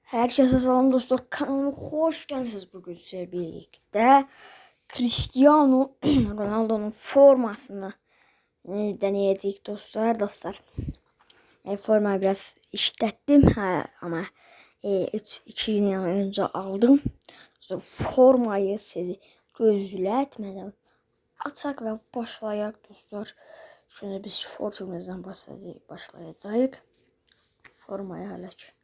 Herkese selam dostlar, kanalıma hoş geldiniz. Bugün sizlerle birlikte Cristiano Ronaldo'nun formasını deneyeceğiz dostlar. Formayı biraz işlettim ama 2 gün önce aldım. Sonra formayı sizi gözletmeden atak ve başlayak dostlar. Şimdi biz şortumuzdan başlayacağız. Formayı halak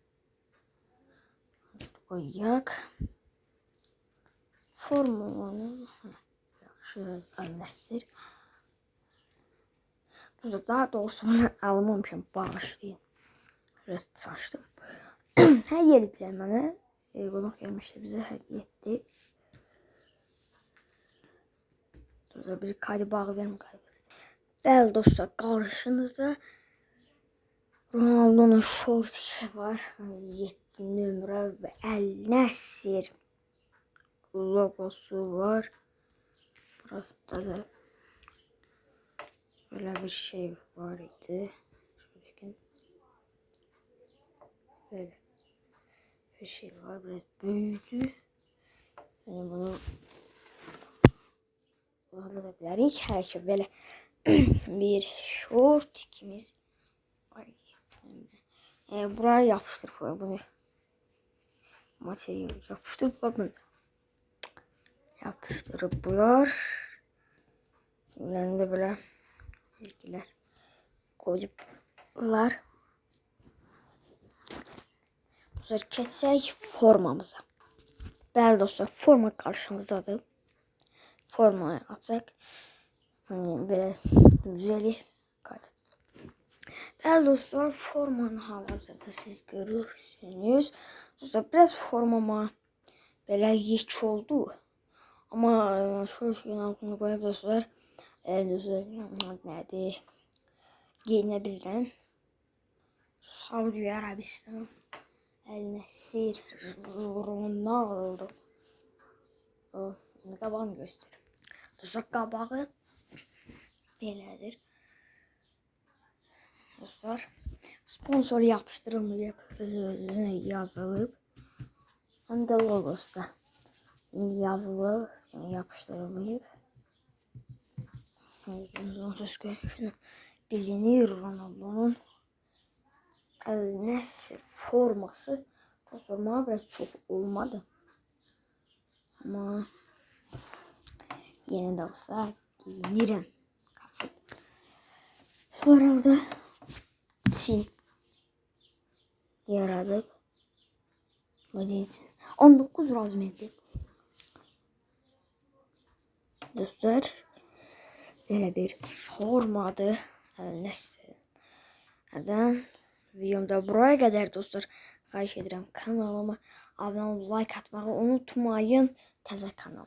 koyak. Formanı yaxşı anlaşır. Daha doğrusu bana almamışım, bağışlayın. Biraz saçtım. Hediye ediblər mənə. Qonaq gəlmişdi, bizə hediyə etdi. Dostlar, bir kaydı bağlayalım. Bəli dostlar, qarşınızda Ronaldo'nun şortu var. 7 nömrə və El Nesr logosu var. Burası da böyle bir şey var idi. Böyle bir şey var. Biraz büyüdü. Yani bunu alabiliriz. Her şey böyle bir short ikimiz var. Buraya yapıştırıp bunu materyal yapıştırıp bakın. Yapıştırıp bunlar. Üzerinde böyle çizgiler koyuplar. Dostlar, keçək formamıza. Bəli dostlar, forma qarşımızdadır. Formayı açaq. Böyle güzeli kaydedildi. Bəli dostlar, formanın hal-hazırda siz görürsünüz. Dostlar, biraz formama belə yek oldu. Ama şu şeyin altına koyup dostlar, nədir? Giyinebilirəm. Saudi Arabistan, El Nesr, Ronaldo. Qabağını gösterim. Dostlar, qabağı belədir. Dostlar, sponsor yapışdırılmayıb, özünə yazılıb. Həm də logosu da yazılıb, yəni yapışdırılmayıb. Özünüzün söz görmüşsünüz. Bilinir Ronaldo'nun El Nesr forması. Dostlar, bana biraz çok olmadı. Ama yine de olsa giyinirim. Sonra burada Çin yaradıp Medine 19 razmetli. Dostlar, böyle bir formadı Nesr'den. Videomda buraya kadar dostlar. Xahiş edirəm, kanalıma abone olub like atmağı unutmayın. Təzə kanal.